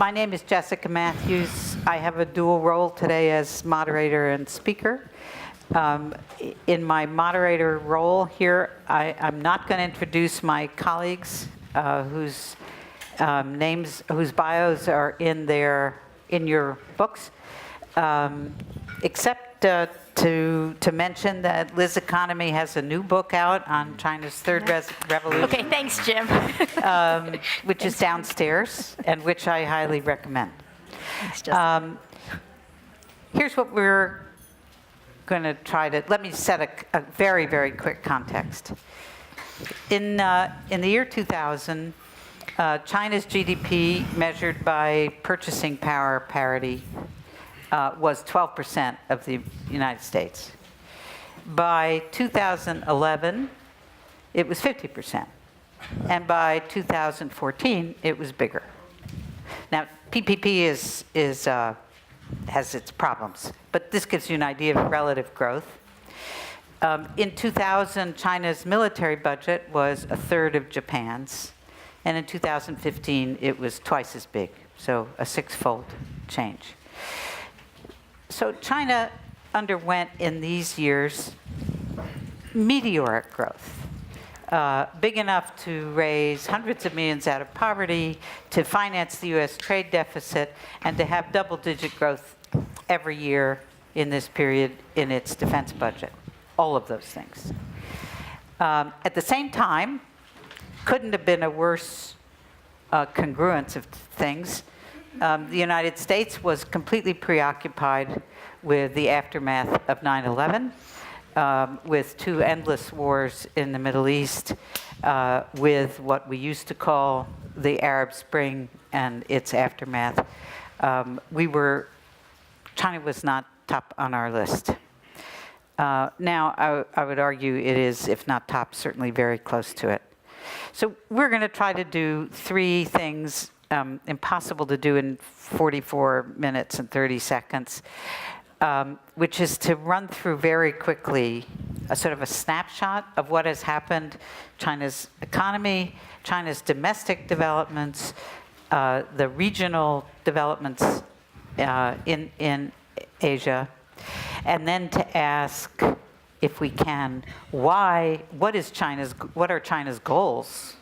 My name is Jessica Mathews. I have a dual role today as moderator and speaker. In my moderator role here, I'm not going to introduce my colleagues whose bios are in your books, except to mention that Liz Economy has a new book out on China's third revolution. Okay, thanks, Jim. Which is downstairs, and which I highly recommend. Thanks, Here's what we're going to try to, let me set a very, very quick context. In the year 2000, China's GDP measured by purchasing power parity was 12% of the United States. By 2011, it was 50%. And by 2014, it was bigger. Now, PPP has its problems, but this gives you an idea of relative growth. In 2000, China's military budget was a third of Japan's, and in 2015, it was twice as big, so a six-fold change. So China underwent in these years meteoric growth. Big enough to raise hundreds of millions out of poverty, to finance the US trade deficit, and to have double-digit growth every year in this period in its defense budget. All of those things. At the same time, couldn't have been a worse congruence of things. The United States was completely preoccupied with the aftermath of 9/11. With two endless wars in the Middle East, with what we used to call the Arab Spring and its aftermath. China was not top on our list. Now, I would argue it is, if not top, certainly very close to it. So we're going to try to do three things, impossible to do in 44 minutes and 30 seconds. Which is to run through very quickly a sort of a snapshot of what has happened, China's economy, China's domestic developments, the regional developments in Asia, and then to ask, if we can, what are China's goals?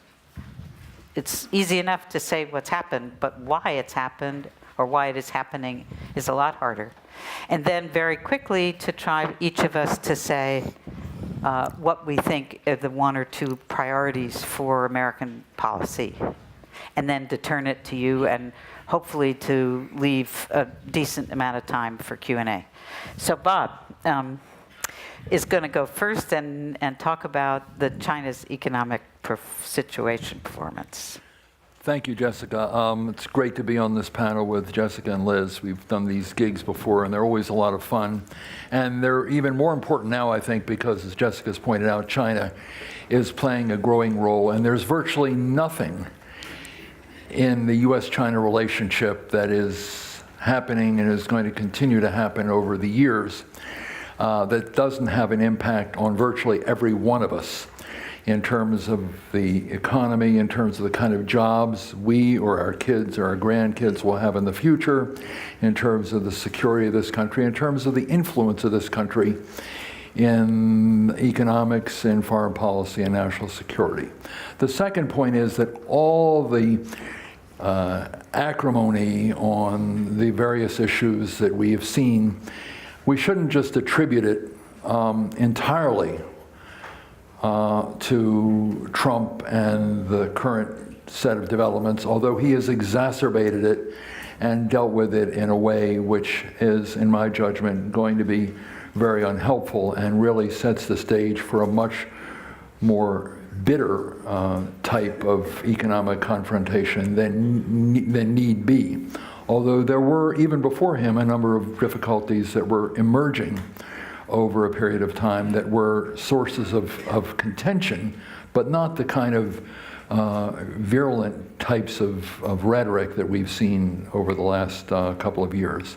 It's easy enough to say what's happened, but why it's happened or why it is happening is a lot harder. And then very quickly to try each of us to say what we think are the one or two priorities for American policy. And then to turn it to you and hopefully to leave a decent amount of time for Q&A. So Bob is going to go first and talk about the China's economic situation performance. Thank you, Jessica. It's great to be on this panel with Jessica and Liz. We've done these gigs before, and they're always a lot of fun. And they're even more important now, I think, because, as Jessica's pointed out, China is playing a growing role, and there's virtually nothing in the U.S.-China relationship that is happening and is going to continue to happen over the years that doesn't have an impact on virtually every one of us, in terms of the economy, in terms of the kind of jobs we or our kids or our grandkids will have in the future, in terms of the security of this country, in terms of the influence of this country in economics and foreign policy and national security. The second point is that all the acrimony on the various issues that we have seen, we shouldn't just attribute it entirely to Trump and the current set of developments, although he has exacerbated it and dealt with it in a way which is, in my judgment, going to be very unhelpful and really sets the stage for a much more bitter type of economic confrontation than need be. Although there were, even before him, a number of difficulties that were emerging over a period of time that were sources of contention, but not the kind of virulent types of rhetoric that we've seen over the last couple of years.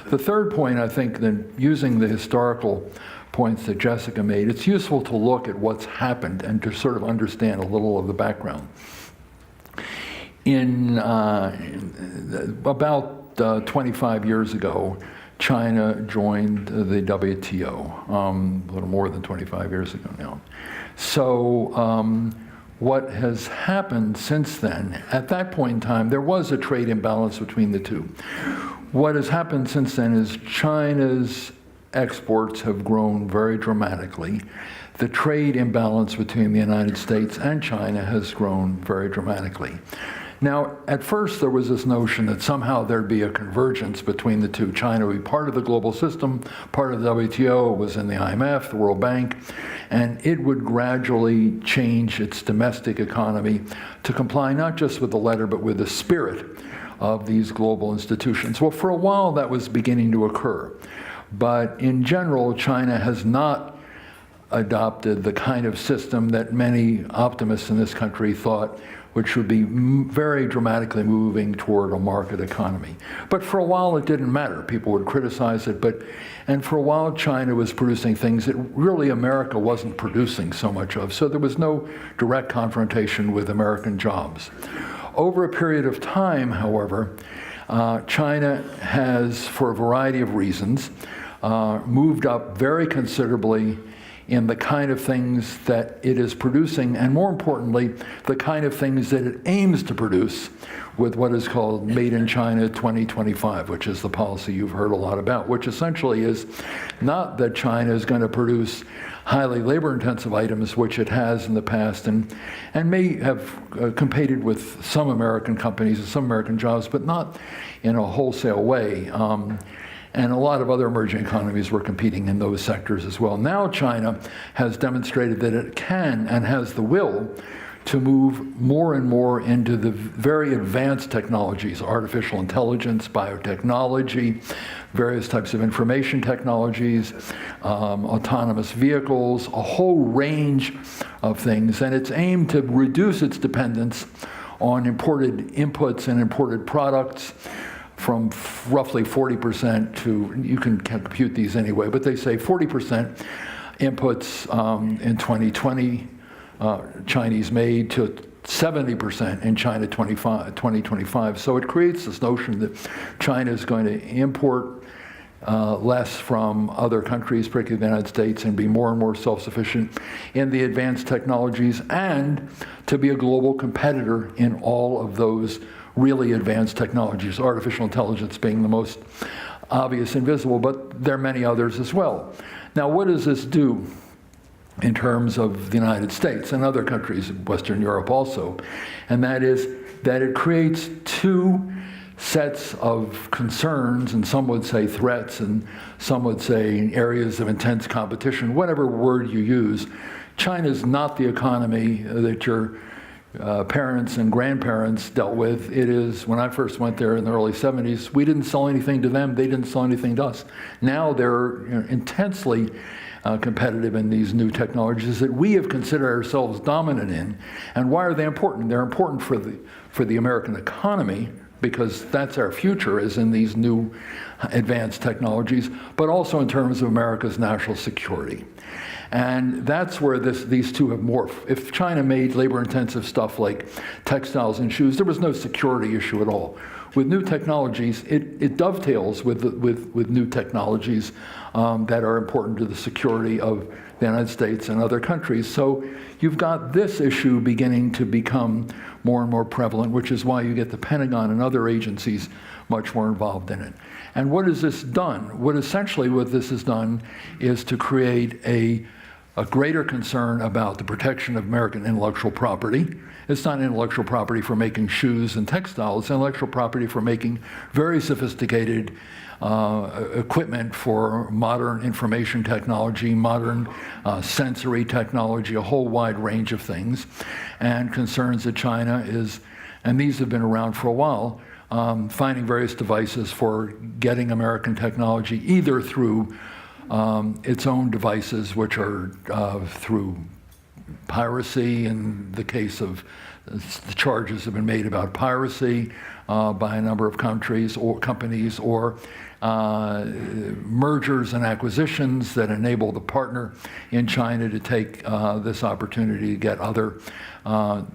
The third point, I think, that using the historical points that Jessica made, it's useful to look at what's happened and to sort of understand a little of the background. in about 25 years ago, China joined the WTO, a little more than 25 years ago now. So what has happened since then, at that point in time, there was a trade imbalance between the two. What has happened since then is China's exports have grown very dramatically. The trade imbalance between the United States and China has grown very dramatically. Now, at first, there was this notion that somehow there'd be a convergence between the two. China would be part of the global system, part of the WTO, it was in the IMF, the World Bank, and it would gradually change its domestic economy to comply not just with the letter, but with the spirit of these global institutions. Well, for a while, that was beginning to occur. But in general, China has not adopted the kind of system that many optimists in this country thought, which would be very dramatically moving toward a market economy. But for a while, it didn't matter. People would criticize it, and for a while, China was producing things that really America wasn't producing so much of. So there was no direct confrontation with American jobs. Over a period of time, however, China has, for a variety of reasons, moved up very considerably in the kind of things that it is producing, and more importantly, the kind of things that it aims to produce with what is called Made in China 2025, which is the policy you've heard a lot about, which essentially is not that China is going to produce highly labor-intensive items, which it has in the past, and may have competed with some American companies and some American jobs, but not in a wholesale way. And a lot of other emerging economies were competing in those sectors as well. Now China has demonstrated that it can and has the will to move more and more into the very advanced technologies, artificial intelligence, biotechnology, various types of information technologies, autonomous vehicles, a whole range of things. And it's aimed to reduce its dependence on imported inputs and imported products, from roughly 40% to, you can compute these anyway, but they say 40% inputs in 2020, Chinese made, to 70% in China 2025. So it creates this notion that China is going to import less from other countries, particularly the United States, and be more and more self-sufficient in the advanced technologies, and to be a global competitor in all of those really advanced technologies, artificial intelligence being the most obvious and visible, but there are many others as well. Now, what does this do in terms of the United States and other countries, Western Europe also? And that is that it creates two sets of concerns, and some would say threats, and some would say areas of intense competition, whatever word you use. China's not the economy that your parents and grandparents dealt with. It is, when I first went there in the early 70s, we didn't sell anything to them, they didn't sell anything to us. Now they're intensely competitive in these new technologies that we have considered ourselves dominant in. And why are they important? They're important for the American economy, because that's our future, is in these new advanced technologies, but also in terms of America's national security. And that's where these two have morphed. If China made labor-intensive stuff like textiles and shoes, there was no security issue at all. With new technologies, it dovetails with new technologies that are important to the security of the United States and other countries. So you've got this issue beginning to become more and more prevalent, which is why you get the Pentagon and other agencies much more involved in it. And what has this done? What this has done is to create a greater concern about the protection of American intellectual property. It's not intellectual property for making shoes and textiles, it's intellectual property for making very sophisticated equipment for modern information technology, modern sensory technology, a whole wide range of things, and concerns that China is, and these have been around for a while, finding various devices for getting American technology either through its own devices, which are through piracy in the case of The charges have been made about piracy by a number of countries or companies, or mergers and acquisitions that enable the partner in China to take this opportunity to get other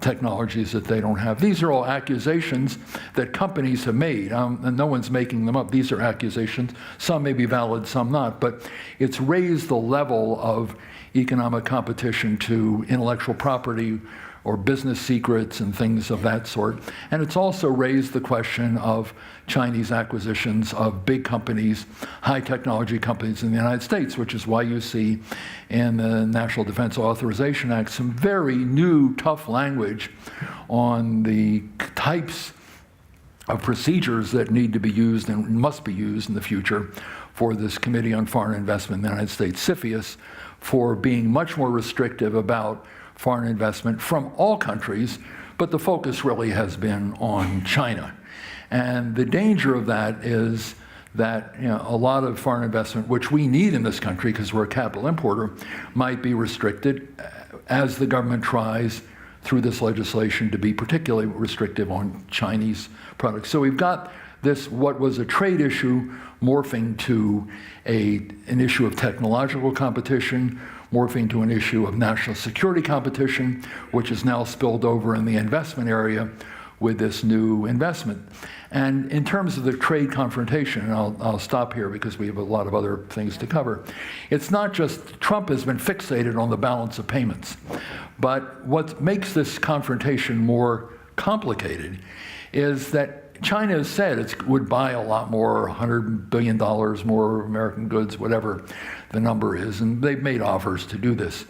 technologies that they don't have. These are all accusations that companies have made, and no one's making them up. These are accusations. Some may be valid, some not, but it's raised the level of economic competition to intellectual property or business secrets and things of that sort. And it's also raised the question of Chinese acquisitions of big companies, high technology companies in the United States, which is why you see in the National Defense Authorization Act some very new, tough language on the types of procedures that need to be used and must be used in the future for this Committee on Foreign Investment in the United States, CFIUS, for being much more restrictive about foreign investment from all countries, but the focus really has been on China. And the danger of that is that a lot of foreign investment, which we need in this country because we're a capital importer, might be restricted as the government tries through this legislation to be particularly restrictive on Chinese products. So we've got this, what was a trade issue, morphing to an issue of technological competition, morphing to an issue of national security competition, which is now spilled over in the investment area with this new investment. And in terms of the trade confrontation, and I'll stop here because we have a lot of other things to cover, it's not just Trump has been fixated on the balance of payments, but what makes this confrontation more complicated is that China has said it would buy a lot more, $100 billion more American goods, whatever the number is, and they've made offers to do this.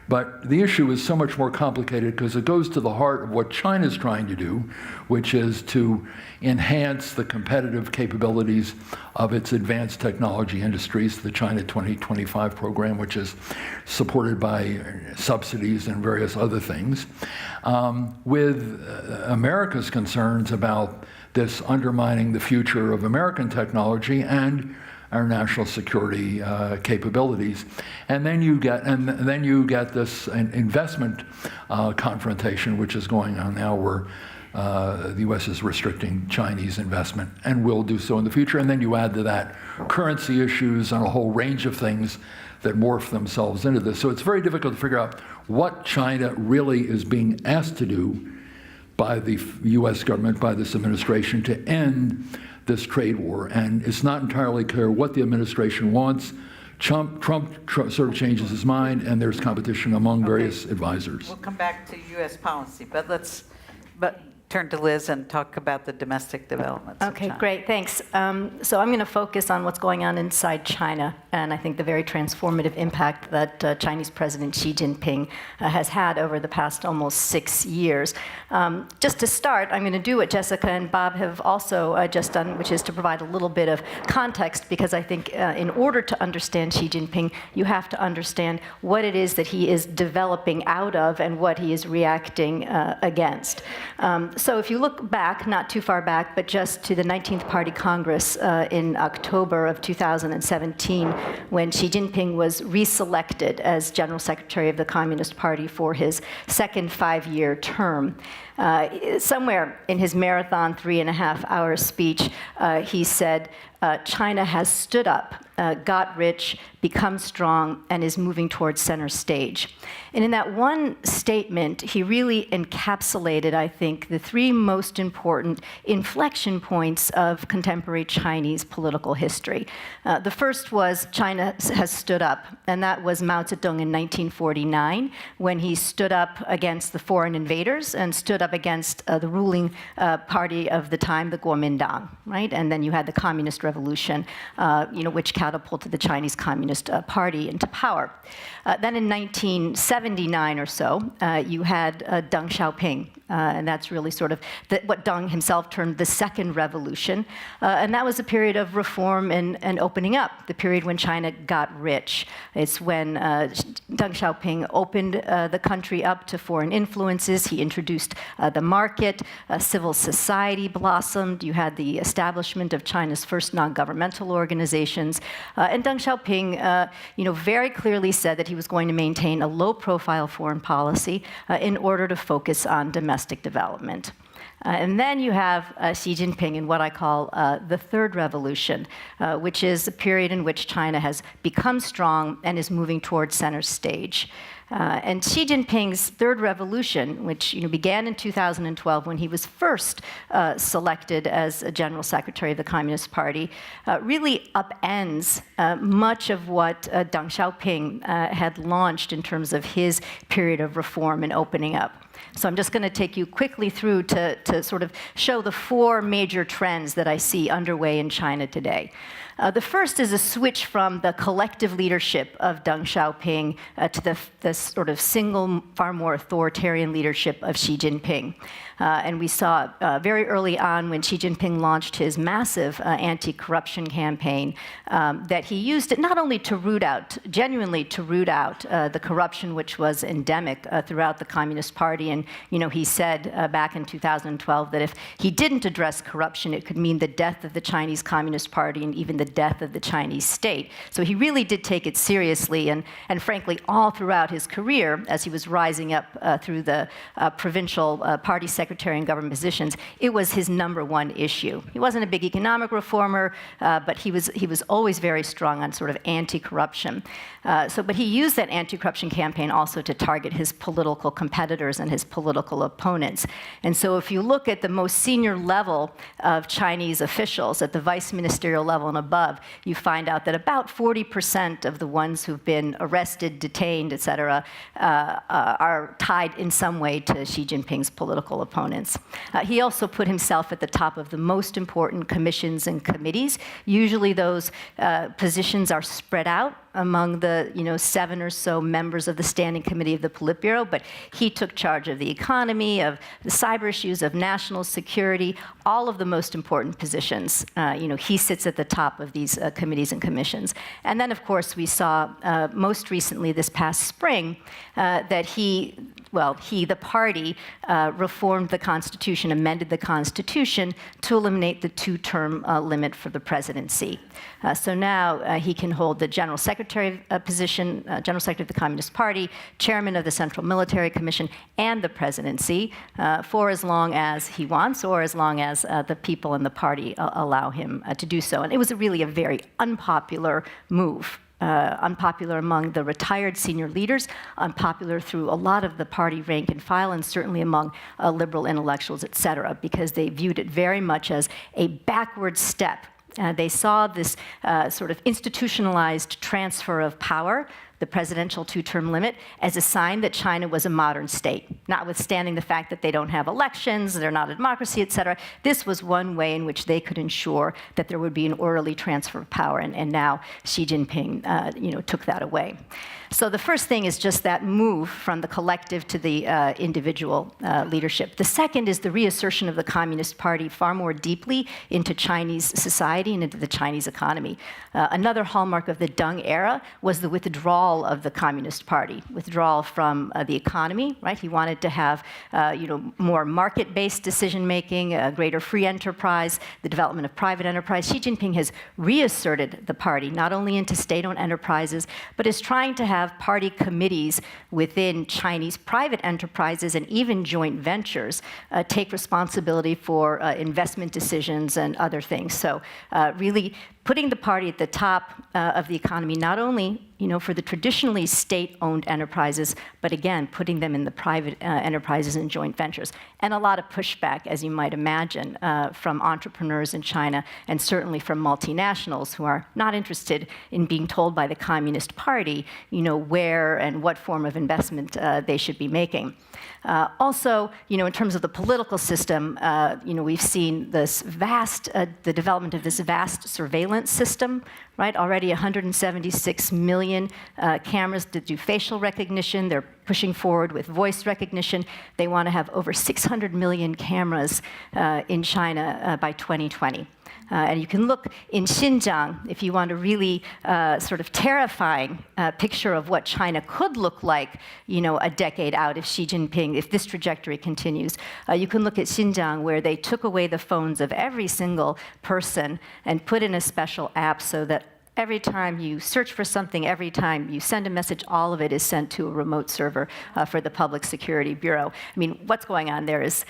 But the issue is so much more complicated because it goes to the heart of what China's trying to do, which is to enhance the competitive capabilities of its advanced technology industries, the China 2025 program, which is supported by subsidies and various other things, with America's concerns about this undermining the future of American technology and our national security capabilities. And then you get this investment confrontation, which is going on now, where the U.S. is restricting Chinese investment and will do so in the future. And then you add to that currency issues and a whole range of things that morph themselves into this. So it's very difficult to figure out what China really is being asked to do by the U.S. government, by this administration, to end this trade war. And it's not entirely clear what the administration wants. Trump sort of changes his mind, and there's competition among various advisors. We'll come back to U.S. policy, but let's turn to Liz and talk about the domestic developments. Okay, great, thanks. So I'm going to focus on what's going on inside China, and I think the very transformative impact that Chinese President Xi Jinping has had over the past almost 6 years. Just to start, I'm going to do what Jessica and Bob have also just done, which is to provide a little bit of context, because I think in order to understand Xi Jinping, you have to understand what it is that he is developing out of and what he is reacting against. So if you look back, not too far back, but just to the 19th Party Congress in October of 2017, when Xi Jinping was reselected as General Secretary of the Communist Party for his second 5-year term. Somewhere in his marathon 3.5-hour speech, he said, China has stood up, got rich, become strong, and is moving towards center stage. And in that one statement, he really encapsulated, I think, the 3 most important inflection points of contemporary Chinese political history. The first was China has stood up, and that was Mao Zedong in 1949, when he stood up against the foreign invaders and stood up against the ruling party of the time, the Kuomintang, right? And then you had the Communist Revolution, which catapulted the Chinese Communist Party into power. Then in 1979 or so, you had Deng Xiaoping, and that's really sort of what Deng himself termed the second revolution. And that was a period of reform and opening up, the period when China got rich. It's when Deng Xiaoping opened the country up to foreign influences. He introduced the market, civil society blossomed. You had the establishment of China's first non-governmental organizations. And Deng Xiaoping, very clearly said that he was going to maintain a low-profile foreign policy in order to focus on domestic domestic development. And then you have Xi Jinping in what I call the third revolution, which is a period in which China has become strong and is moving towards center stage. And Xi Jinping's third revolution, which began in 2012 when he was first selected as a general secretary of the Communist Party, really upends much of what Deng Xiaoping had launched in terms of his period of reform and opening up. So I'm just going to take you quickly through to sort of show the four major trends that I see underway in China today. The first is a switch from the collective leadership of Deng Xiaoping to the sort of single, far more authoritarian leadership of Xi Jinping. And we saw very early on when Xi Jinping launched his massive anti-corruption campaign that he used it not only to root out, genuinely to root out the corruption which was endemic throughout the Communist Party. And he said back in 2012 that if he didn't address corruption, it could mean the death of the Chinese Communist Party and even the death of the Chinese state. So he really did take it seriously, and frankly, all throughout his career, as he was rising up through the provincial party secretary and government positions, it was his number one issue. He wasn't a big economic reformer, but he was always very strong on sort of anti-corruption. But he used that anti-corruption campaign also to target his political competitors and his political opponents. And so if you look at the most senior level of Chinese officials, at the vice ministerial level and above, you find out that about 40% of the ones who've been arrested, detained, et cetera, are tied in some way to Xi Jinping's political opponents. He also put himself at the top of the most important commissions and committees. Usually those positions are spread out among the 7 or so members of the Standing Committee of the Politburo, but he took charge of the economy, of the cyber issues, of national security, all of the most important positions. He sits at the top of these committees and commissions. And then, of course, we saw most recently this past spring that the party reformed the Constitution, amended the Constitution to eliminate the two-term limit for the presidency. So now he can hold the General Secretary position, General Secretary of the Communist Party, Chairman of the Central Military Commission, and the presidency for as long as he wants or as long as the people in the party allow him to do so. And it was really a very unpopular move. Unpopular among the retired senior leaders, unpopular through a lot of the party rank and file, and certainly among liberal intellectuals, et cetera, because they viewed it very much as a backward step. They saw this sort of institutionalized transfer of power, the presidential two-term limit, as a sign that China was a modern state, notwithstanding the fact that they don't have elections, they're not a democracy, et cetera. This was one way in which they could ensure that there would be an orderly transfer of power, and now Xi Jinping took that away. So the first thing is just that move from the collective to the individual leadership. The second is the reassertion of the Communist Party far more deeply into Chinese society and into the Chinese economy. Another hallmark of the Deng era was the withdrawal of the Communist Party, withdrawal from the economy, right? He wanted to have more market-based decision-making, greater free enterprise, the development of private enterprise. Xi Jinping has reasserted the party, not only into state-owned enterprises, but is trying to have party committees within Chinese private enterprises and even joint ventures take responsibility for investment decisions and other things. So really putting the party at the top of the economy, not only for the traditionally state-owned enterprises, but again, putting them in the private enterprises and joint ventures. And a lot of pushback, as you might imagine, from entrepreneurs in China, and certainly from multinationals who are not interested in being told by the Communist Party, where and what form of investment they should be making. Also, in terms of the political system, we've seen this the development of this vast surveillance system, right? Already 176 million cameras that do facial recognition. They're pushing forward with voice recognition. They want to have over 600 million cameras in China by 2020. And you can look in Xinjiang if you want a really sort of terrifying picture of what China could look like, a decade out if this trajectory continues. You can look at Xinjiang, where they took away the phones of every single person and put in a special app so that every time you search for something, every time you send a message, all of it is sent to a remote server for the Public Security Bureau. I mean, what's going on there is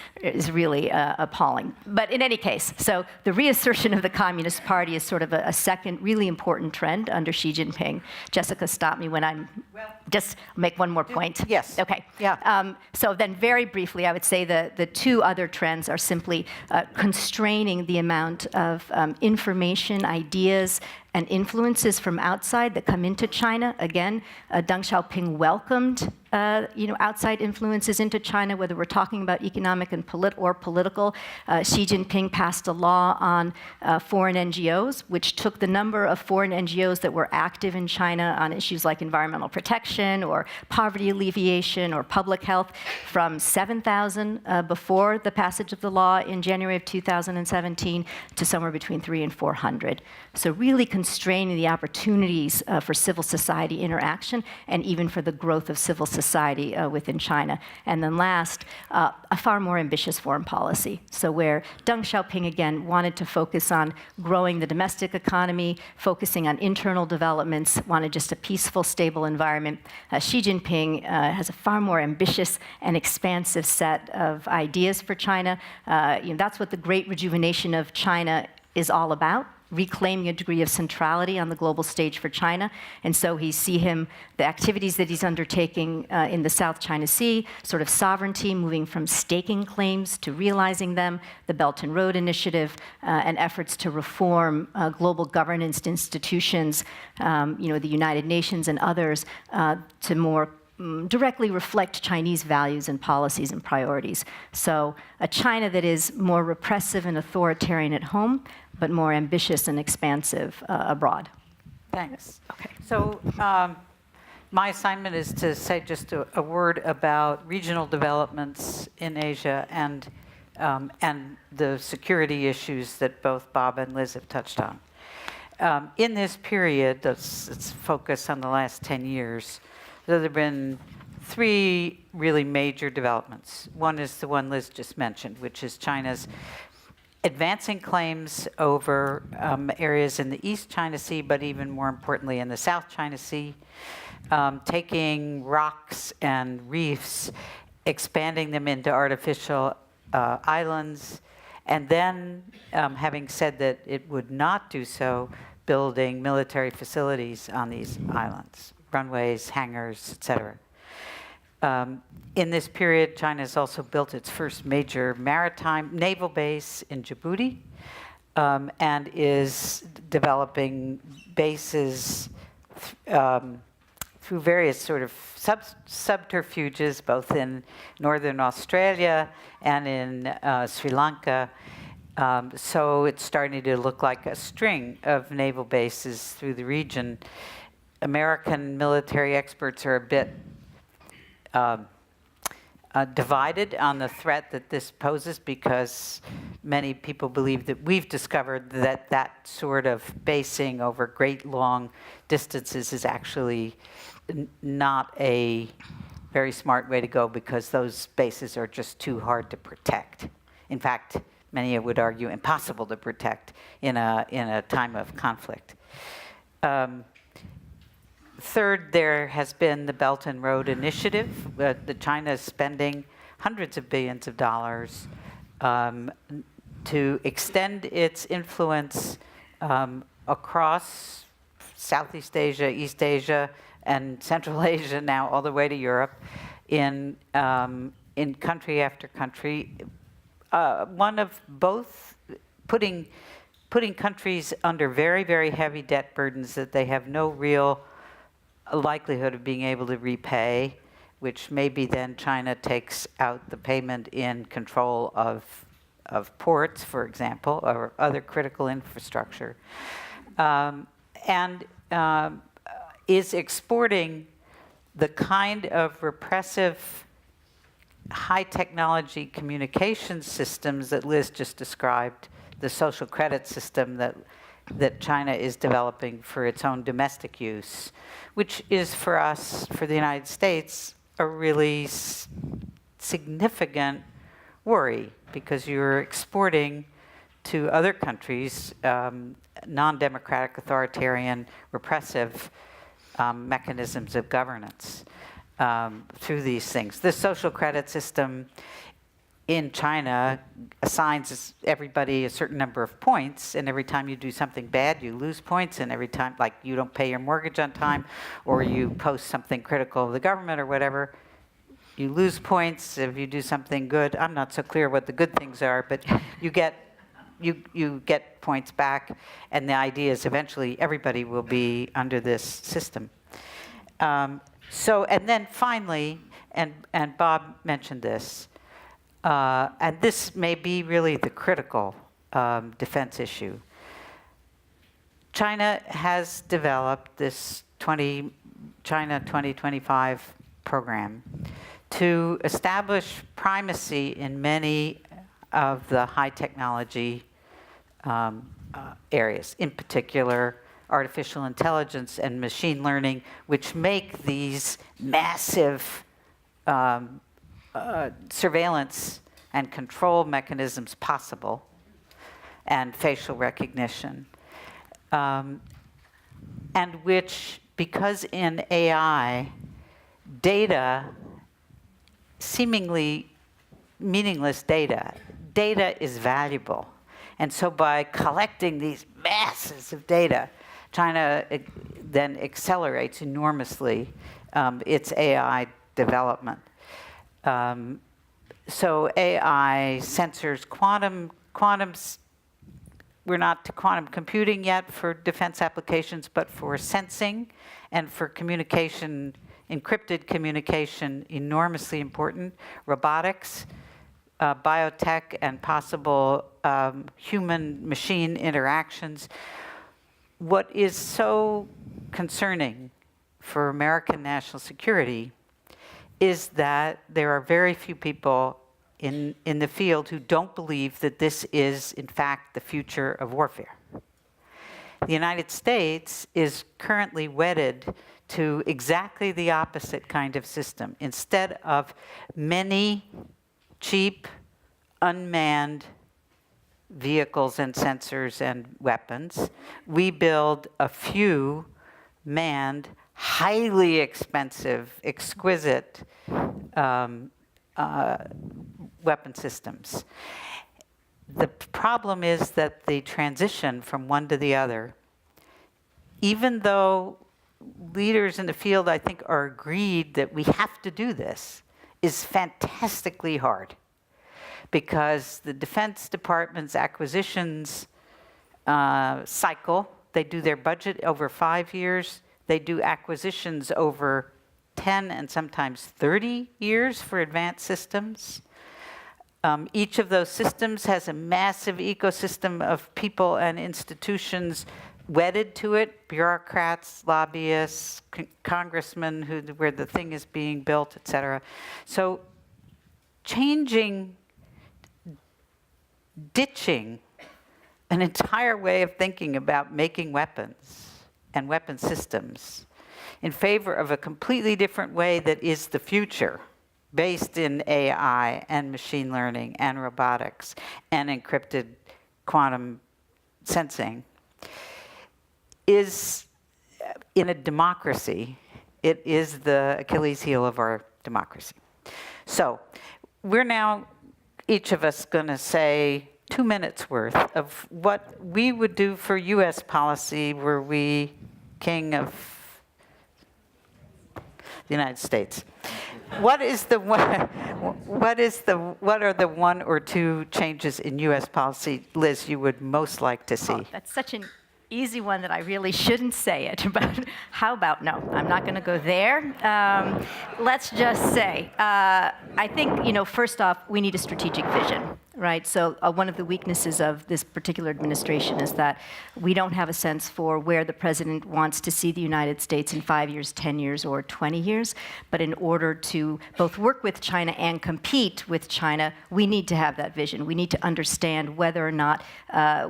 really appalling. But in any case, so the reassertion of the Communist Party is sort of a second really important trend under Xi Jinping. Jessica, stop me when I'm, just make one more point. Yes. Okay. Yeah. So then very briefly, I would say the two other trends are simply constraining the amount of information, ideas, and influences from outside that come into China. Again, Deng Xiaoping welcomed outside influences into China, whether we're talking about economic and political. Xi Jinping passed a law on foreign NGOs, which took the number of foreign NGOs that were active in China on issues like environmental protection or poverty alleviation or public health from 7,000 before the passage of the law in January of 2017 to somewhere between 300 and 400. So really constraining the opportunities for civil society interaction and even for the growth of civil society within China. And then last, a far more ambitious foreign policy. So where Deng Xiaoping, again, wanted to focus on growing the domestic economy, focusing on internal developments, wanted just a peaceful, stable environment, Xi Jinping has a far more ambitious and expansive set of ideas for China. That's what the great rejuvenation of China is all about, reclaiming a degree of centrality on the global stage for China. And so the activities that he's undertaking in the South China Sea, sort of sovereignty, moving from staking claims to realizing them, the Belt and Road Initiative, and efforts to reform global governance institutions, the United Nations and others, to more directly reflect Chinese values and policies and priorities. So a China that is more repressive and authoritarian at home, but more ambitious and expansive abroad. Thanks. Okay. So my assignment is to say just a word about regional developments in Asia and the security issues that both Bob and Liz have touched on. In this period, let's focus on the last 10 years, there have been three really major developments. One is the one Liz just mentioned, which is China's advancing claims over areas in the East China Sea, but even more importantly in the South China Sea, taking rocks and reefs, expanding them into artificial islands, and then having said that it would not do so, building military facilities on these islands, runways, hangars, etc. In this period, China has also built its first major maritime naval base in Djibouti and is developing bases through various sort of subterfuges, both in northern Australia and in Sri Lanka. So it's starting to look like a string of naval bases through the region. American military experts are a bit divided on the threat that this poses because many people believe that we've discovered that that sort of basing over great long distances is actually not a very smart way to go because those bases are just too hard to protect. In fact, many would argue impossible to protect in a time of conflict. Third, there has been the Belt and Road Initiative. China is spending hundreds of billions of dollars to extend its influence across Southeast Asia, East Asia, and Central Asia, now all the way to Europe, in country after country. One of both putting countries under very, very heavy debt burdens that they have no real likelihood of being able to repay, which maybe then China takes out the payment in control of ports, for example, or other critical infrastructure, and is exporting the kind of repressive high technology communication systems that Liz just described, the social credit system that China is developing for its own domestic use, which is for us, for the United States, a really significant worry because you're exporting to other countries non-democratic, authoritarian, repressive mechanisms of governance through these things. The social credit system in China assigns everybody a certain number of points, and every time you do something bad, you lose points, and every time, like, you don't pay your mortgage on time, or you post something critical of the government or whatever, you lose points. If you do something good, I'm not so clear what the good things are, but you get points back, and the idea is eventually everybody will be under this system. And then finally, and Bob mentioned this, and this may be really the critical defense issue. China has developed this China 2025 program to establish primacy in many of the high technology areas, in particular artificial intelligence and machine learning, which make these massive surveillance and control mechanisms possible, and facial recognition, and which, because in AI, data, seemingly meaningless data is valuable. And so by collecting these masses of data, China then accelerates enormously its AI development. So AI sensors, quantums, we're not to quantum computing yet for defense applications, but for sensing and for communication, encrypted communication, enormously important. Robotics, biotech, and possible human-machine interactions. What is so concerning for American national security is that there are very few people in the field who don't believe that this is, in fact, the future of warfare. The United States is currently wedded to exactly the opposite kind of system. Instead of many cheap, unmanned vehicles and sensors and weapons, we build a few manned, highly expensive, exquisite weapon systems. The problem is that the transition from one to the other, even though leaders in the field, I think, are agreed that we have to do this, is fantastically hard. Because the Defense Department's acquisitions cycle, they do their budget over 5 years, they do acquisitions over 10 and sometimes 30 years for advanced systems. Each of those systems has a massive ecosystem of people and institutions wedded to it, bureaucrats, lobbyists, congressmen where the thing is being built, et cetera. So ditching an entire way of thinking about making weapons and weapon systems in favor of a completely different way that is the future, based in AI and machine learning and robotics and encrypted quantum sensing, is, in a democracy, it is the Achilles heel of our democracy. So we're now, each of us, going to say 2 minutes worth of what we would do for US policy were we king of the United States. What are the one or two changes in US policy, Liz, you would most like to see? Oh, that's such an easy one that I really shouldn't say it, but how about no? I'm not going to go there. Let's just say, I think, first off, we need a strategic vision, right? So one of the weaknesses of this particular administration is that we don't have a sense for where the president wants to see the United States in 5 years, 10 years, or 20 years. But in order to both work with China and compete with China, we need to have that vision. We need to understand whether or not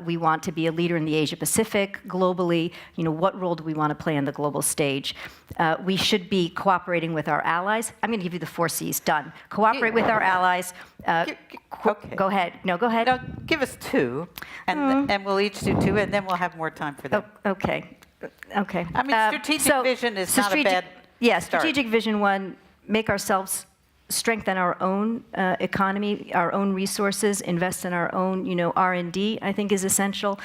we want to be a leader in the Asia Pacific, globally. What role do we want to play on the global stage? We should be cooperating with our allies. I'm going to give you the 4 C's. Done. Cooperate with our allies. Okay. Go ahead. ahead. No, go ahead. No, give us two, and we'll each do two, and then we'll have more time for them. Oh, okay. Okay. I mean, strategic vision is not a bad Yeah, start. strategic vision one, make ourselves strengthen our own economy, our own resources, invest in our own, R&D, I think is essential.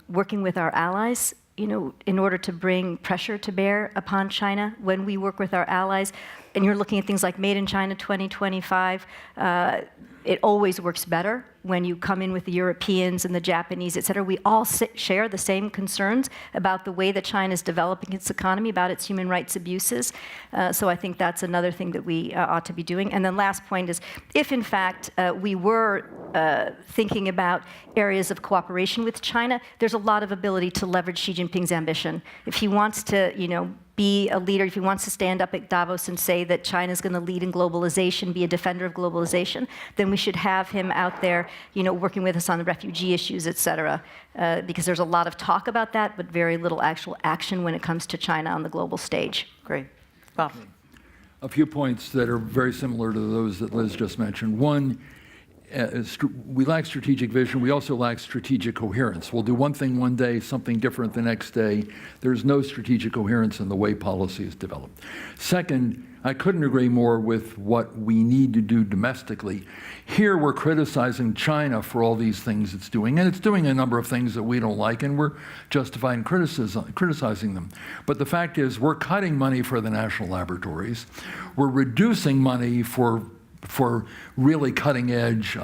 Working with our allies, in order to bring pressure to bear upon China. When we work with our allies, and you're looking at things like Made in China 2025, it always works better when you come in with the Europeans and the Japanese, et cetera. We all share the same concerns about the way that China is developing its economy, about its human rights abuses. So I think that's another thing that we ought to be doing. And then last point is, if in fact we were thinking about areas of cooperation with China, there's a lot of ability to leverage Xi Jinping's ambition. If he wants to, be a leader, if he wants to stand up at Davos and say that China's going to lead in globalization, be a defender of globalization, then we should have him out there, working with us on the refugee issues, et cetera, because there's a lot of talk about that, but very little actual action when it comes to China on the global stage. Great. Well, A few points that are very similar to those that Liz just mentioned. One, we lack strategic vision. We also lack strategic coherence. We'll do one thing one day, something different the next day. There's no strategic coherence in the way policy is developed. Second, I couldn't agree more with what we need to do domestically. Here we're criticizing China for all these things it's doing, and it's doing a number of things that we don't like, and we're justified in criticizing them. But the fact is, we're cutting money for the national laboratories. We're reducing money for really cutting-edge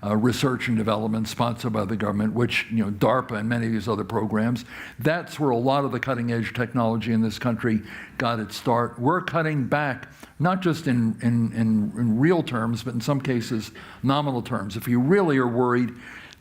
research and development sponsored by the government, which, DARPA and many of these other programs, that's where a lot of the cutting-edge technology in this country got its start. We're cutting back, not just in real terms, but in some cases, nominal terms. If you really are worried,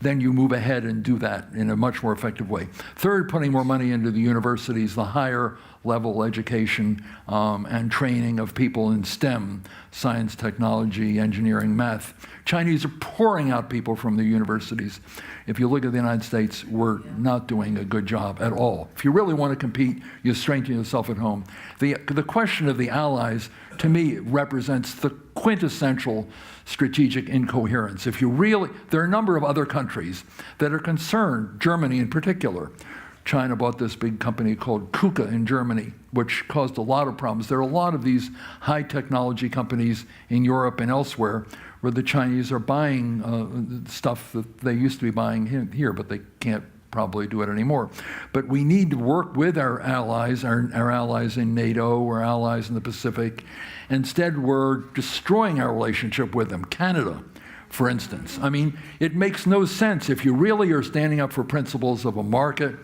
then you move ahead and do that in a much more effective way. Third, putting more money into the universities, the higher level education and training of people in STEM, science, technology, engineering, math. Chinese are pouring out people from the universities. If you look at the United States, we're not doing a good job at all. If you really want to compete, you strengthen yourself at home. The question of the allies, to me, represents the quintessential strategic incoherence. If you really, there are a number of other countries that are concerned, Germany in particular. China bought this big company called KUKA in Germany, which caused a lot of problems. There are a lot of these high technology companies in Europe and elsewhere where the Chinese are buying stuff that they used to be buying here, but they can't probably do it anymore. But we need to work with our allies, our allies in NATO, our allies in the Pacific. Instead, we're destroying our relationship with them. Canada, for instance. I mean, it makes no sense if you really are standing up for principles of a market,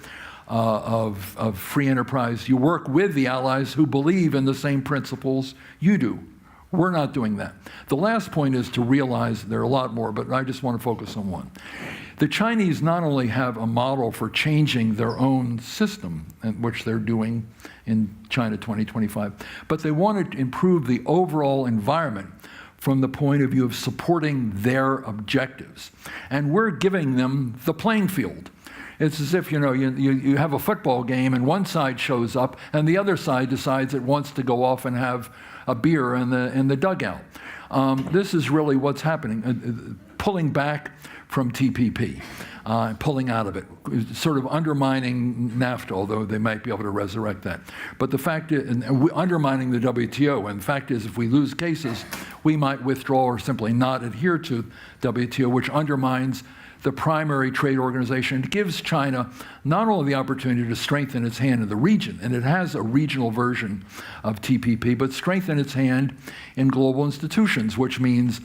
of free enterprise. You work with the allies who believe in the same principles you do. We're not doing that. The last point is to realize there are a lot more, but I just want to focus on one. The Chinese not only have a model for changing their own system, which they're doing in China 2025, but they want to improve the overall environment from the point of view of supporting their objectives. And we're giving them the playing field. It's as if, you have a football game and one side shows up and the other side decides it wants to go off and have a beer in the dugout. This is really what's happening, pulling back from TPP, pulling out of it, sort of undermining NAFTA, although they might be able to resurrect that. But the fact is, and undermining the WTO, and the fact is if we lose cases, we might withdraw or simply not adhere to WTO, which undermines the primary trade organization. It gives China not only the opportunity to strengthen its hand in the region, and it has a regional version of TPP, but strengthen its hand in global institutions, which means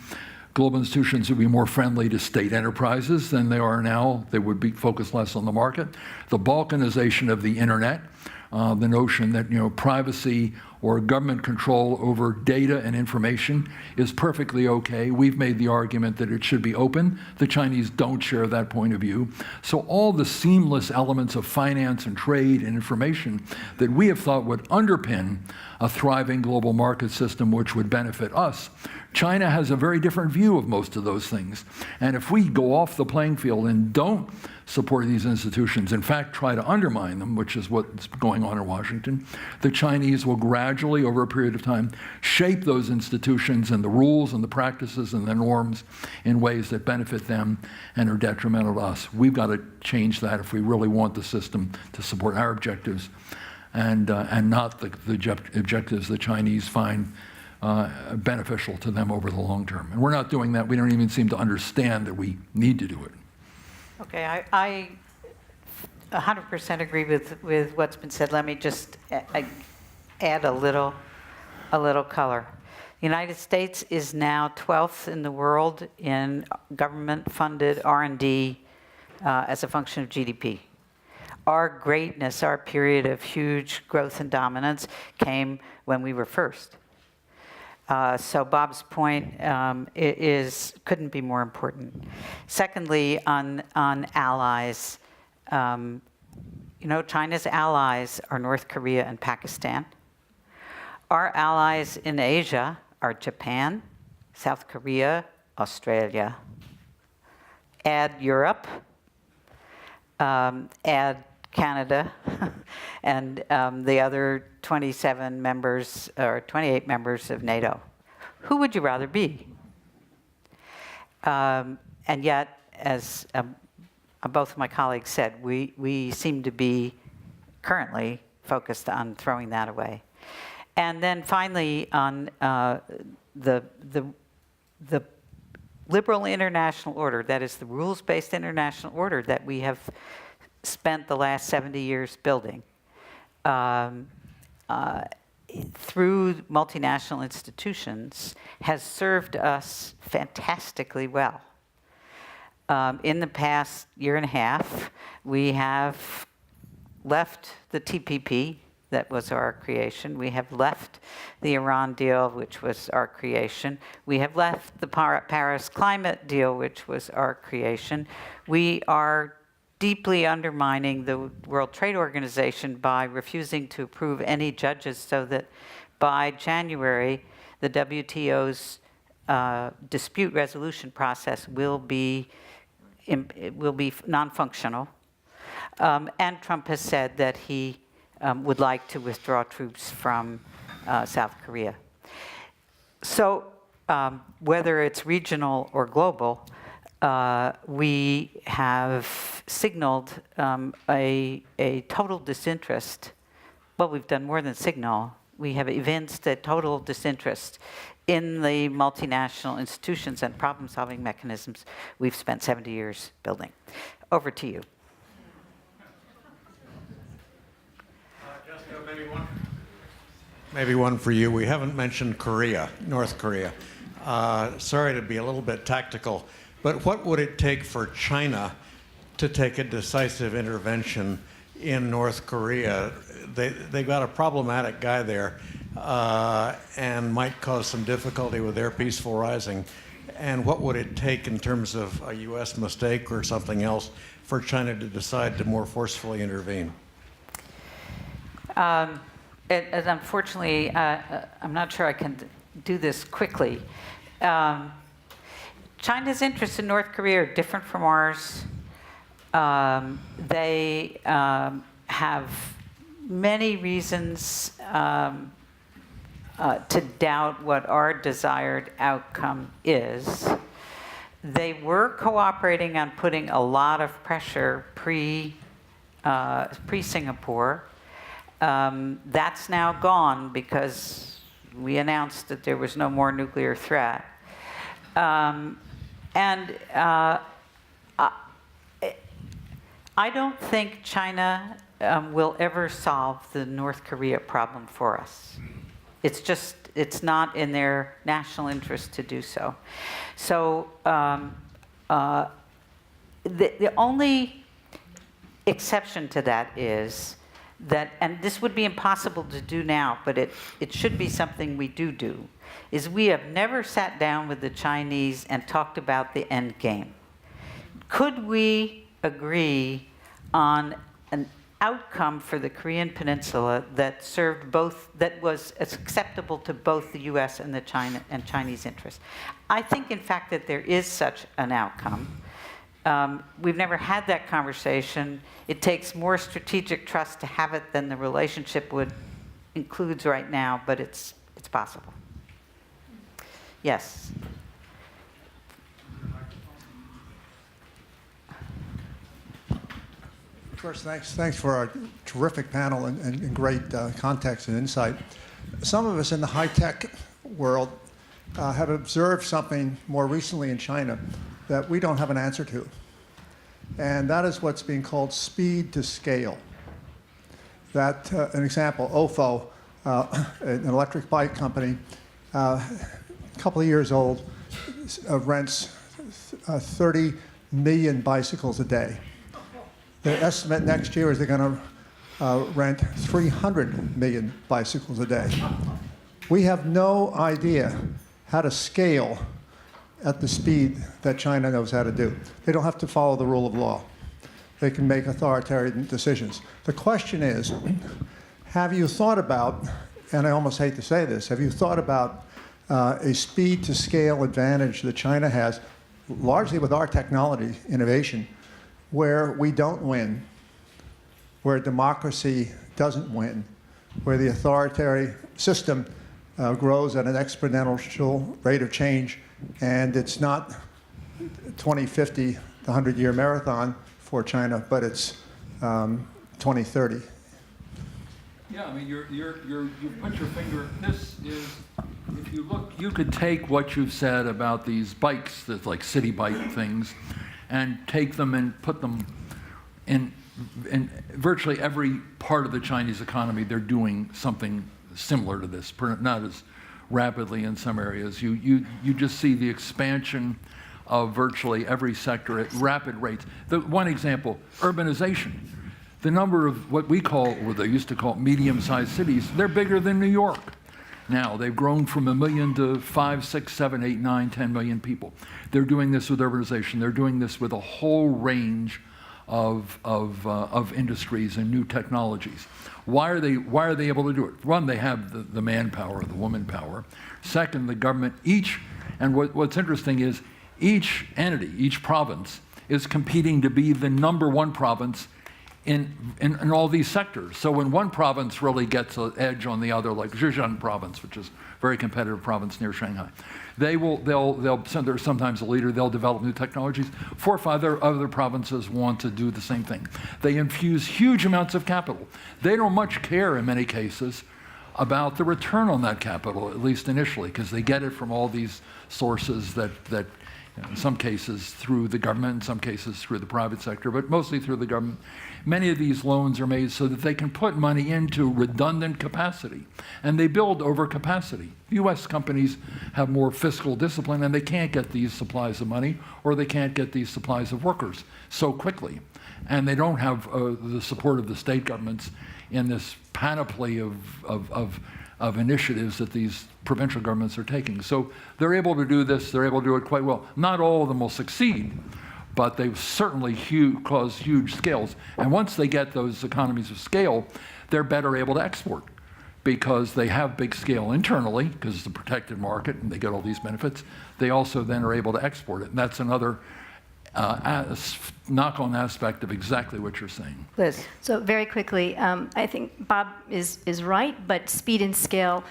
global institutions would be more friendly to state enterprises than they are now. They would be focused less on the market. The balkanization of the internet, the notion that privacy or government control over data and information is perfectly okay. We've made the argument that it should be open. The Chinese don't share that point of view. So all the seamless elements of finance and trade and information that we have thought would underpin a thriving global market system which would benefit us, China has a very different view of most of those things. And if we go off the playing field and don't support these institutions, in fact, try to undermine them, which is what's going on in Washington, the Chinese will gradually gradually over a period of time shape those institutions and the rules and the practices and the norms in ways that benefit them and are detrimental to us. We've got to change that if we really want the system to support our objectives and not the objectives the Chinese find beneficial to them over the long term. And we're not doing that. We don't even seem to understand that we need to do it. Okay, I 100% agree with what's been said. Let me just add a little color. The United States is now 12th in the world in government-funded R&D as a function of GDP. Our greatness, our period of huge growth and dominance came when we were first. So Bob's point couldn't be more important. Secondly, on allies, China's allies are North Korea and Pakistan. Our allies in Asia are Japan, South Korea, Australia. Add Europe, add Canada, and the other 27 members or 28 members of NATO. Who would you rather be? And yet, as both of my colleagues said, we seem to be currently focused on throwing that away. And then finally, on the liberal international order, that is the rules-based international order that we have spent the last 70 years building through multinational institutions, has served us fantastically well. In the past year and a half, we have left the TPP, that was our creation. We have left the Iran deal, which was our creation. We have left the Paris climate deal, which was our creation. We are deeply undermining the World Trade Organization by refusing to approve any judges, so that by January, the WTO's dispute resolution process will be non-functional. And Trump has said that he would like to withdraw troops from South Korea. So whether it's regional or global, we have signaled a total disinterest. Well, we've done more than signal. We have evinced a total disinterest in the multinational institutions and problem-solving mechanisms we've spent 70 years building. Over to you. Jessica, maybe one for you. We haven't mentioned Korea, North Korea. Sorry to be a little bit tactical, but what would it take for China to take a decisive intervention in North Korea? They've got a problematic guy there and might cause some difficulty with their peaceful rising. And what would it take in terms of a U.S. mistake or something else for China to decide to more forcefully intervene? Unfortunately, I'm not sure I can do this quickly. China's interests in North Korea are different from ours. They have many reasons to doubt what our desired outcome is. They were cooperating on putting a lot of pressure pre-Singapore. That's now gone because we announced that there was no more nuclear threat. I don't think China will ever solve the North Korea problem for us. It's not in their national interest to do so. So the only exception to that is that, and this would be impossible to do now, but it should be something we do, is we have never sat down with the Chinese and talked about the end game. Could we agree on an outcome for the Korean Peninsula that served both, that was acceptable to both the U.S. and the Chinese interests? I think, in fact, that there is such an outcome. We've never had that conversation. It takes more strategic trust to have it than the relationship would includes right now, but it's possible. Yes. First, thanks for a terrific panel and great context and insight. Some of us in the high-tech world have observed something more recently in China that we don't have an answer to. And that is what's being called speed to scale. That, an example, OFO, an electric bike company, a couple of years old, rents 30 million bicycles a day. The estimate next year is they're going to rent 300 million bicycles a day. We have no idea how to scale at the speed that China knows how to do. They don't have to follow the rule of law. They can make authoritarian decisions. The question is, have you thought about, and I almost hate to say this, have you thought about a speed to scale advantage that China has, largely with our technology innovation, where we don't win, where democracy doesn't win, where the authoritarian system grows at an exponential rate of change, and it's not 2050, the 100-year marathon for China, but it's 2030. Yeah, I mean, you put your finger. This is, if you look, you could take what you've said about these bikes, that's like city bike things, and take them and put them in virtually every part of the Chinese economy. They're doing something similar to this, not as rapidly in some areas. You just see the expansion of virtually every sector at rapid rates. The one example, urbanization. The number of what we call, or they used to call medium-sized cities, they're bigger than New York. Now, they've grown from 1 million to 5, 6, 7, 8, 9, 10 million people. They're doing this with urbanization. They're doing this with a whole range of industries and new technologies. Why are they able to do it? One, they have the manpower, the woman power. Second, the government, what's interesting is each entity, each province, is competing to be the #1 province in all these sectors. So when one province really gets an edge on the other, like Zhejiang province, which is a very competitive province near Shanghai, they're sometimes a leader, they'll develop new technologies. 4 or 5 other provinces want to do the same thing. They infuse huge amounts of capital. They don't much care in many cases about the return on that capital, at least initially, because they get it from all these sources that in some cases through the government, in some cases through the private sector, but mostly through the government. Many of these loans are made so that they can put money into redundant capacity, and they build over capacity. U.S. companies have more fiscal discipline, and they can't get these supplies of money, or they can't get these supplies of workers so quickly. And they don't have the support of the state governments in this panoply of initiatives that these provincial governments are taking. So they're able to do this, they're able to do it quite well. Not all of them will succeed, but they certainly cause huge scales. And once they get those economies of scale, they're better able to export because they have big scale internally, because it's a protected market and they get all these benefits. They also then are able to export it. And that's another knock-on aspect of exactly what you're saying. Liz. So very quickly, I think Bob is right, but speed and scale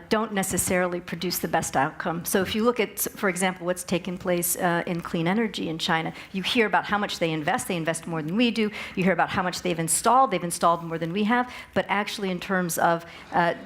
don't necessarily produce the best outcome. So if you look at, for example, what's taken place in clean energy in China, you hear about how much they invest more than we do. You hear about how much they've installed more than we have, but actually in terms of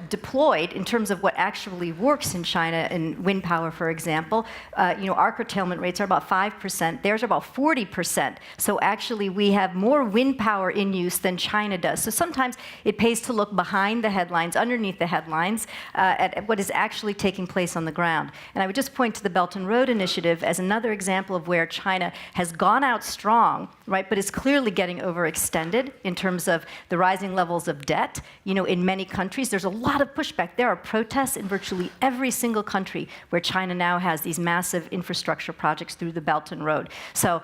deployed, in terms of what actually works in China, in wind power, for example, our curtailment rates are about 5%, theirs are about 40%. So actually we have more wind power in use than China does. So sometimes it pays to look behind the headlines, underneath the headlines, at what is actually taking place on the ground. And I would just point to the Belt and Road Initiative as another example of where China has gone out strong, right, but is clearly getting overextended in terms of the rising levels of debt. In many countries, there's a lot of pushback. There are protests in virtually every single country where China now has these massive infrastructure projects through the Belt and Road. So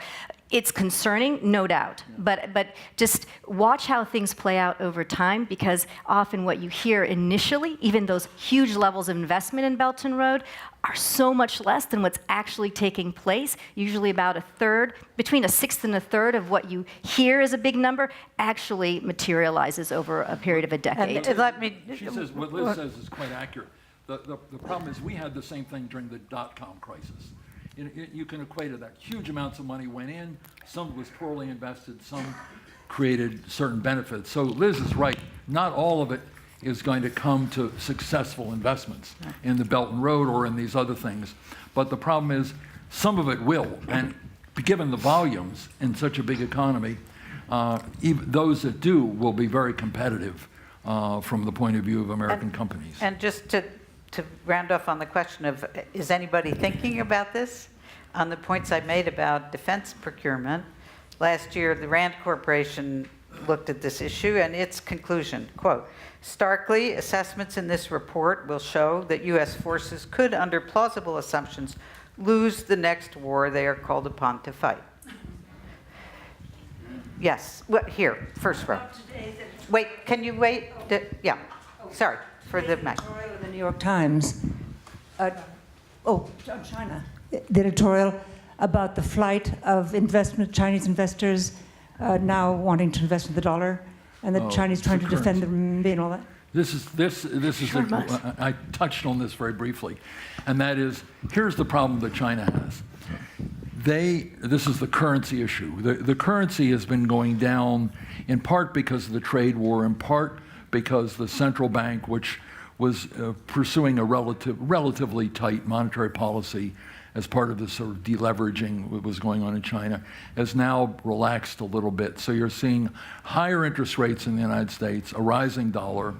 It's concerning, no doubt, but just watch how things play out over time, because often what you hear initially, even those huge levels of investment in Belt and Road, are so much less than what's actually taking place. Usually about a third, between a sixth and a third of what you hear as a big number actually materializes over a period of a decade. And let me, She says, what Liz says is quite accurate. The problem is we had the same thing during the dot-com crisis. You can equate it that huge amounts of money went in, some was poorly invested, some created certain benefits. So Liz is right, not all of it is going to come to successful investments in the Belt and Road or in these other things. But the problem is some of it will, and given the volumes in such a big economy, even those that do will be very competitive from the point of view of American companies. and just to round off on the question of, is anybody thinking about this? On the points I made about defense procurement, last year the Rand Corporation looked at this issue and its conclusion, quote, starkly, assessments in this report will show that U.S. forces could, under plausible assumptions, lose the next war they are called upon to fight. Yes, well, here, first row. Wait, can you wait? Yeah, sorry, for the mic. Editorial in the New York Times, on China, the editorial about the flight of Chinese investors now wanting to invest in the dollar, and the Chinese trying to defend the renminbi and all that. This is I touched on this very briefly, and that is, here's the problem that China has. This is the currency issue. The currency has been going down in part because of the trade war, in part because the central bank, which was pursuing a relatively tight monetary policy as part of the sort of deleveraging that was going on in China, has now relaxed a little bit. So you're seeing higher interest rates in the United States, a rising dollar,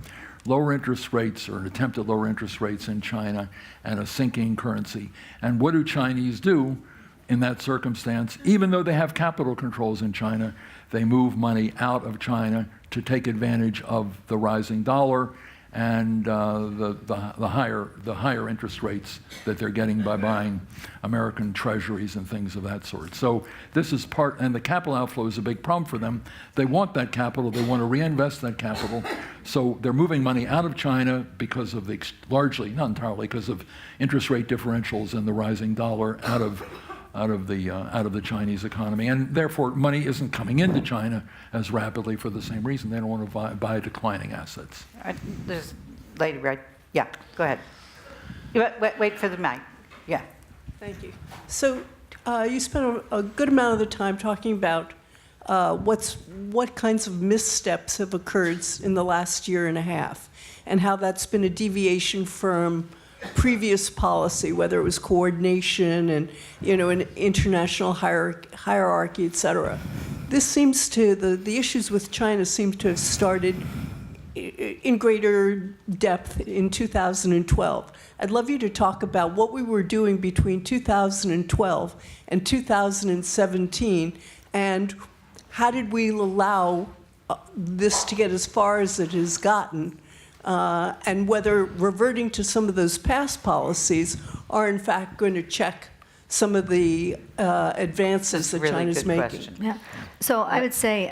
lower interest rates or an attempt at lower interest rates in China, and a sinking currency. And what do Chinese do in that circumstance? Even though they have capital controls in China, they move money out of China to take advantage of the rising dollar and the higher interest rates that they're getting by buying American treasuries and things of that sort. So this is part, and the capital outflow is a big problem for them. They want that capital, they want to reinvest that capital, so they're moving money out of China because of largely, not entirely, because of interest rate differentials and the rising dollar out of the Chinese economy, and therefore money isn't coming into China as rapidly for the same reason. They don't want to buy declining assets. There's a lady right, yeah, go ahead. Wait for the mic, yeah. Thank you. So you spent a good amount of the time talking about what kinds of missteps have occurred in the last year and a half, and how that's been a deviation from previous policy, whether it was coordination and, an international hierarchy, et cetera. This seems to, the issues with China seem to have started in greater depth in 2012. I'd love you to talk about what we were doing between 2012 and 2017, and how did we allow this to get as far as it has gotten, and whether reverting to some of those past policies are in fact going to check some of the advances that China's making. Question. Yeah. So I would say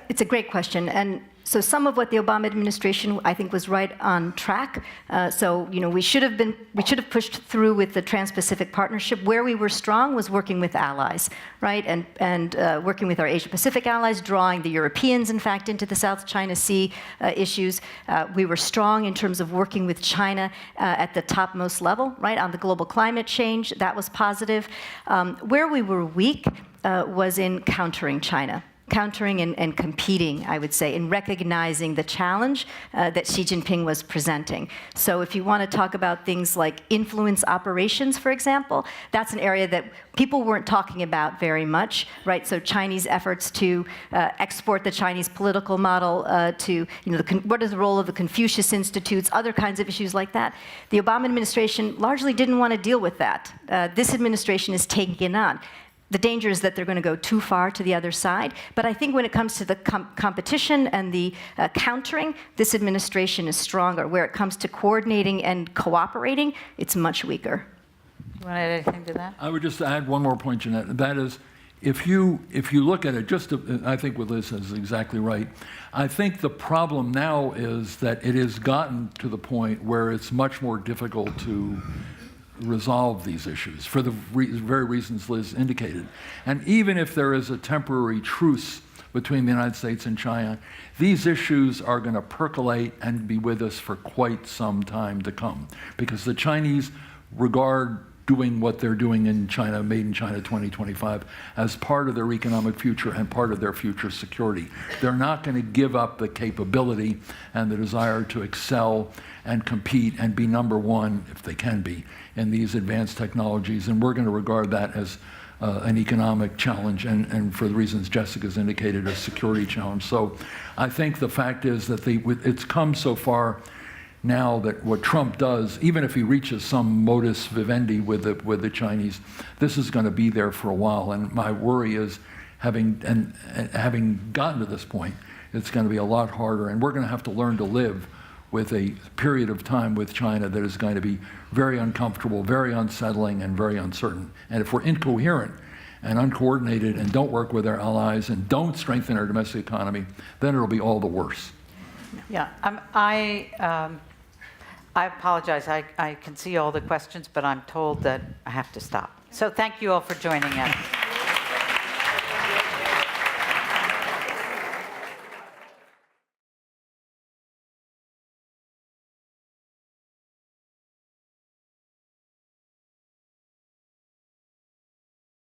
it's a great question, and so some of what the Obama administration, I think, was right on track. So we should have pushed through with the Trans-Pacific Partnership. Where we were strong was working with allies, right, and working with our Asia-Pacific allies, drawing the Europeans, in fact, into the South China Sea issues. We were strong in terms of working with China at the topmost level, right, on the global climate change. That was positive. Where we were weak was in countering China. Countering and competing, I would say, in recognizing the challenge that Xi Jinping was presenting. So if you want to talk about things like influence operations, for example, that's an area that people weren't talking about very much, right? So Chinese efforts to export the Chinese political model to, what is the role of the Confucius Institutes, other kinds of issues like that. The Obama administration largely didn't want to deal with that. This administration is taking it on. The danger is that they're going to go too far to the other side. But I think when it comes to the competition and the countering, this administration is stronger. Where it comes to coordinating and cooperating, it's much weaker. You want to add anything to that? I would just add one more point, Jeanette. That is, if you look at it, I think what Liz is exactly right. I think the problem now is that it has gotten to the point where it's much more difficult to resolve these issues for the very reasons Liz indicated. And even if there is a temporary truce between the United States and China, these issues are going to percolate and be with us for quite some time to come, because the Chinese regard doing what they're doing in China, Made in China 2025, as part of their economic future and part of their future security. They're not going to give up the capability and the desire to excel and compete and be number one, if they can be, in these advanced technologies. And we're going to regard that as an economic challenge, and for the reasons Jessica's indicated, a security challenge. So I think the fact is that it's come so far now that what Trump does, even if he reaches some modus vivendi with the Chinese, this is going to be there for a while. And my worry is, having gotten to this point, it's going to be a lot harder, and we're going to have to learn to live with a period of time with China that is going to be very uncomfortable, very unsettling, and very uncertain. And if we're incoherent and uncoordinated and don't work with our allies and don't strengthen our domestic economy, then it'll be all the worse. Yeah, I apologize. I can see all the questions, but I'm told that I have to stop. So thank you all for joining us.